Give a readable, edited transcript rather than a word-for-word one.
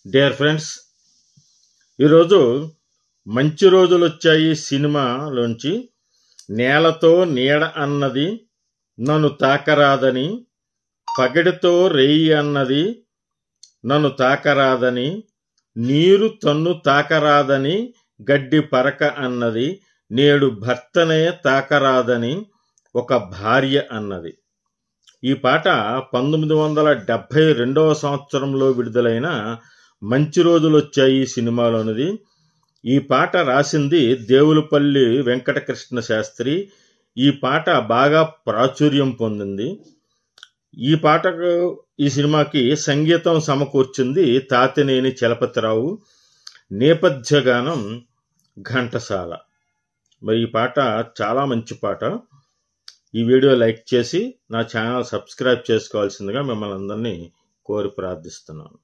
Dear friends, ఈరోజు మంచి రోజులు వచ్చాయి సినిమాలోంచి నేలతో నీడ అన్నది నన్ను తాకరాదని, పగడితో రేయి అన్నది నన్ను తాకరాదని, నీరు తన్ను తాకరాదని గడ్డి పరక అన్నది, నేడు భర్తనే తాకరాదని ఒక భార్య అన్నది. ఈ పాట 1972వ సంవత్సరంలో విడుదలైన మంచి రోజులు వచ్చాయి సినిమాలోనిది. ఈ పాట రాసింది దేవులపల్లి వెంకటకృష్ణ శాస్త్రి. ఈ పాట బాగా ప్రాచుర్యం పొందింది. ఈ సినిమాకి సంగీతం సమకూర్చింది తాతినేని చలపతిరావు, నేపథ్య గానం ఘంటసాల. మరి ఈ పాట చాలా మంచి పాట. ఈ వీడియో లైక్ చేసి నా ఛానల్ సబ్స్క్రైబ్ చేసుకోవాల్సిందిగా మిమ్మల్ని అందరినీ కోరి ప్రార్థిస్తున్నాను.